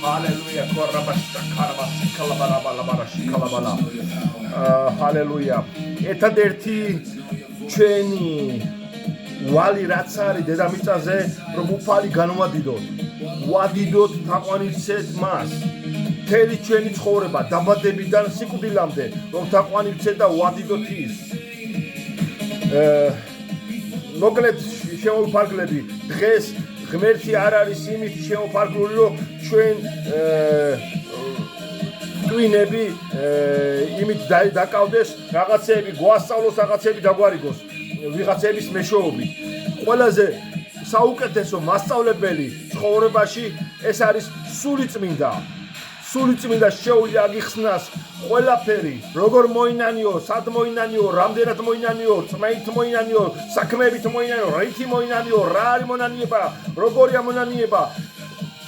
Hallelujah. Hallelujah. Etadერთი ჩვენი ვალი რაც არის დედამიწაზე, რომ უფალი განვადიდოთ. ვადიდოთ თაყვანიცეთ მას. მთელი ჩვენი ცხოვრება დაბადებიდან სიკვდილამდე, რომ თაყვანიცეთ და ვადიდოთ ის. მოკლედ შემოფარგლები დღეს ღმერთი არ არის იმით შემოფარგლული, რომ ჩვენ ტვინები იმით დაკავდეს, რაღაცეები გვასწავლოს, რაღაცეები დაგვარიგოს, ვიღაცების მეშვეობით. ყველაზე საუკეთესო მასწავლებელი ცხოვრებაში ეს არის სულიწმინდა. სულიწმინდა შეუძლია აგიხსნას ყველაფერი, როგორ მოინანიო, სად მოინანიო, რამდენად მოინანიო, წმენით მოინანიო, საქმეებით მოინანიო, რითი მოინანიო, რა არის მონანიება, როგორია მონანიება,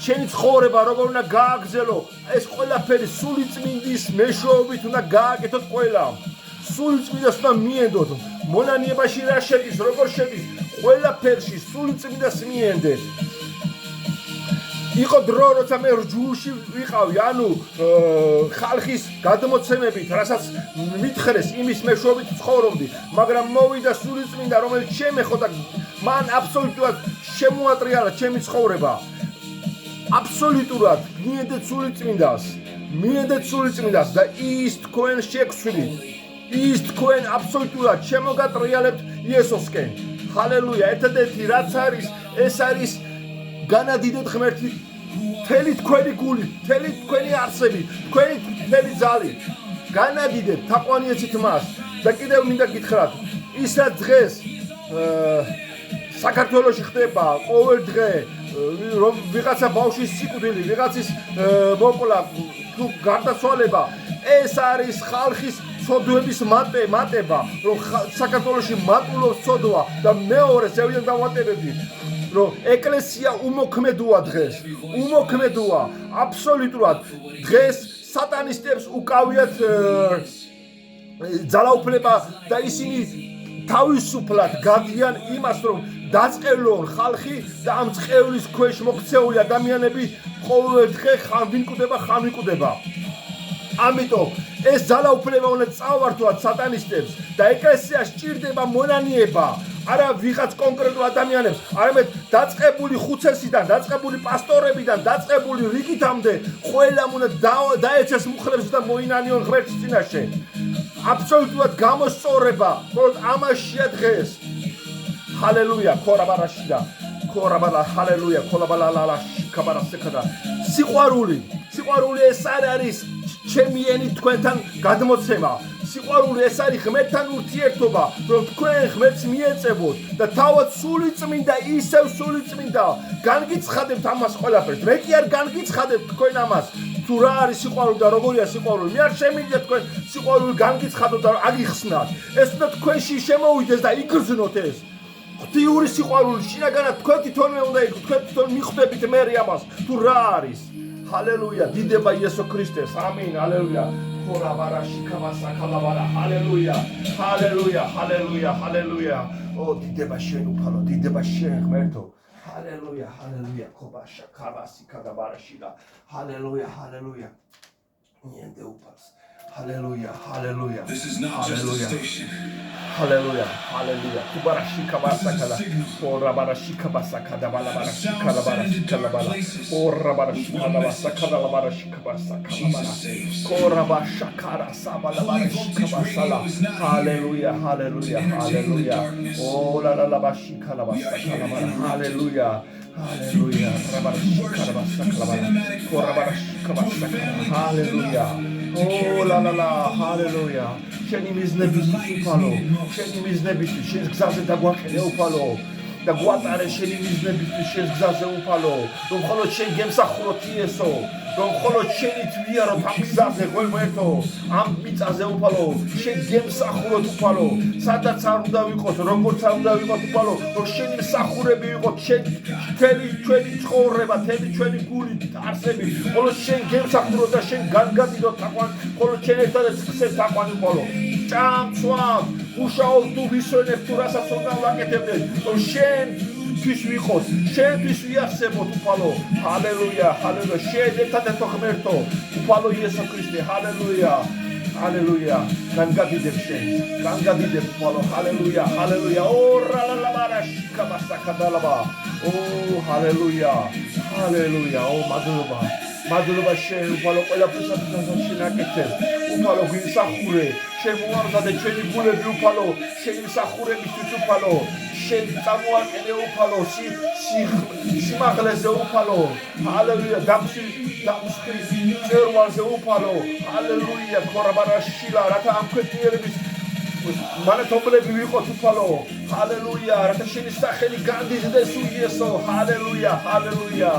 შენი ცხოვრება როგორ უნდა გააგრძელო, ეს ყველაფერი სულიწმინდის მეშვეობით უნდა გააკეთოთ ყველა. სულიწმინდას უნდა მიენდოთ, მონანიებაში რა შედის, როგორ შედის, ყველაფერში სულიწმინდას მიენდეთ. იყო დრო, როცა მე რჯულში ვიყავი, ანუ ხალხის გადმოცემებით, რასაც მითხრეს, იმის მეშვეობით ცხოვრობდი, მაგრამ მოვიდა სულიწმინდა, რომელიც შემეხო და მან აბსოლუტურად შემოატრიალა ჩემი ცხოვრება. აბსოლუტურად მიედეთ სულიწმინდას, მიედეთ სულიწმინდას და ის თქვენ შეგვცვლით. ის თქვენ აბსოლუტურად შემოგატრიალებთ იესოსკენ. ჰალელუია. ერთადერთი რაც არის, ეს არის განადიდეთ ღმერთი მთელი თქვენი გული, მთელი თქვენი არსები, თქვენი მთელი ძალი. განადიდეთ, თაყვანიეცით მას. და კიდევ მინდა გითხრათ, ისაც დღეს საქართველოში ხდება ყოველ დღე, რომ ვიღაცა ბავშვის სიკვდილი, ვიღაცის მოკლა, თუ გარდაცვალება, ეს არის ხალხის ცოდვების მატება, რომ საქართველოში მატულობს ცოდვა და მეორე ზევიდან დავატებები. რომ ეკლესია უმოქმედოა დღეს, უმოქმედოა აბსოლუტურად დღეს სატანისტებს უკავიათ ძალაუფლება და ისინი თავისუფლად გაგიან იმას, რომ დაწყევლონ ხალხი და ამ წყევლის ქვეშ მოქცეული ადამიანები ყოველ დღე ხანვინკვდება. ამიტომ ეს ძალაუფლება უნდა წავართვათ სატანისტებს და ეკლესიას სჭირდება მონანიება. არა ვიღაც კონკრეტულ ადამიანებს, არამედ დაწყებული ხუცესიდან, დაწყებული პასტორებიდან, დაწყებული რიგითამდე ყველამ უნდა დაეცეს მუხლებს და მოინანიონ ღმერთის წინაშე. აბსოლუტურად გამოსწორება, მხოლოდ ამაშია დღეს. ჰალელუია, ქორაბარაშიდა, ქორაბალა, ჰალელუია, ქოლაბალა, კაბარასეკადა. სიყვარული ეს არის ჩემიანი თქვენთან გადმოცემა. სიყვარული ეს არის ღმერთთან ურთიერთობა, რომ თქვენ ღმერთს მიეწებოთ და თავად სულიწმინდა, ისევ სულიწმინდა განგიცხადებთ ამას ყველაფერს. მე კი არ განგიცხადებთ თქვენ ამას. თუ რა არის სიყვარული და როგორია სიყვარული, მე არ შემიძლია თქვენ სიყვარული განგიცხადოთ და აგიხსნათ. ეს უნდა თქვენში შემოვიდეს და იგრძნოთ ეს. ღვთიური სიყვარული შინაგანად თქვენ თვითონვე უნდა იყოს, თქვენ თვითონ მიხვდებით მე ამას, თუ რა არის. ჰალელუია, დიდება იესო ქრისტეს. ამინ, ჰალელუია. ჰალელუია, ჰალელუია, ჰალელუია, ჰალელუია. ო დიდება შენ უფალო, დიდება შენ ღმერთო. ჰალელუია, ჰალელუია, ქობაშა, ქაბასი, ქაგაბარაშიდა. ჰალელუია, ჰალელუია. ნიენდე უფალს. Hallelujah, hallelujah. This is not just a station. Hallelujah, hallelujah. Kubarashika basakala. Orabarashika basakada balabarashika labarashika labala. Orabarashika basakada labarashika basakala. Korabashakara sabalabarashika basala. Hallelujah, hallelujah, hallelujah. Oh la la la bashika labasakala. Hallelujah. Hallelujah. Rabarashika basakala. Korabarashika basakala. Hallelujah. Oh la la la, hallelujah. შენი მიზნებისთვის უფალო, შენი მიზნებისთვის შენს გზაზე დაგვაყენე უფალო და გვატარე შენი მიზნებისთვის შენს გზაზე უფალო, რომ მხოლოდ შენ გემსახუროთ იესო, რომ მხოლოდ შენი თვიაროთ ამ გზაზე ღმერთო, ამ მიწაზე უფალო, შენ გემსახუროთ უფალო, სადაც არ უნდა ვიყოთ, როგორც არ უნდა ვიყოთ უფალო, რომ შენი მსახურები ვიყოთ, შენ მთელი ჩვენი ცხოვრება, მთელი ჩვენი გული არსები, მხოლოდ შენ გემსახუროთ და შენ განგადიდოთ თაყვანი, მხოლოდ შენ ერთადაც ხსენ თაყვანი უფალო. ჭამ, ცვამ, უშაობ თუ ვისვენებ თუ რასაც უნდა ვაკეთებდეთ, რომ შენ შენთვის ვიყოთ, შენთვის ვიარსებოთ უფალო. ჰალელუია, ჰალელუია. შენ ერთადერთო ღმერთო, უფალო იესო ქრისტე, ჰალელუია. ჰალელუია. განგადიდებ შენ, განგადიდებ უფალო. ჰალელუია, ჰალელუია. ორალალაბარა შიკაბასაკადალაბა. ო ჰალელუია, ჰალელუია. ო მადლობა. მადლობა შენ უფალო ყველაფრისათვის შენ აკეთებ. უფალო გვიმსახურე, შენ მოამზადე ჩვენი გულები უფალო, შენ მსახურებისთვის უფალო, შენ წამოაყენე უფალო, სიმაღლეზე უფალო. ჰალელუია, დამსხვის მწვერვალზე უფალო. ჰალელუია, ქორაბარაშილა, რათა ამ ქვეყნიერების მანათობლები ვიყოთ უფალო. ჰალელუია, რათა შენი სახელი განდიდდეს უიესო. ჰალელუია, ჰალელუია.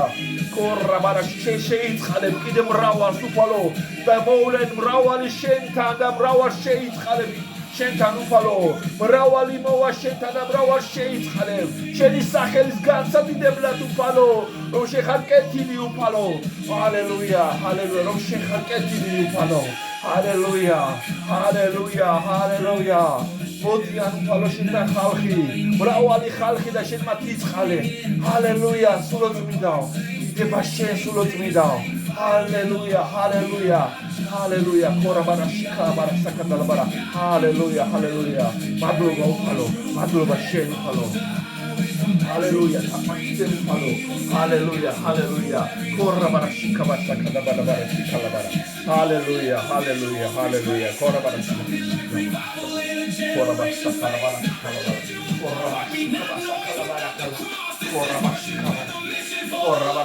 კორაბარაში შეიწყალებ კიდე მრავალს უფალო და მოვლენ მრავალი შენთან და მრავალ შეიწყალებ შენთან უფალო. მრავალი მოვა შენთან და მრავალ შეიწყალებ შენი სახელის განსადიდებლად უფალო, რომ შეხარ კეთილი უფალო. ჰალელუია, ჰალელუია, რომ შეხარ კეთილი უფალო. ჰალელუია, ჰალელუია, ჰალელუია. მოდიან უფალო შენთან ხალხი, მრავალი ხალხი და შენ მათ იწყალე. ჰალელუია, სულოწმიდაო, დება შენ სულოწმიდაო. ჰალელუია, ჰალელუია, ჰალელუია. ქორაბარაშიკა ბარასაკადალაბარა. ჰალელუია, ჰალელუია. მადლობა უფალო, მადლობა შენ უფალო. ჰალელუია, თამაშზე უფალო. ჰალელუია, ჰალელუია. ქორაბარაშიკა ბარასაკადალაბარა. ჰალელუია, ჰალელუია, ჰალელუია. ქორაბარაშიკა Corra,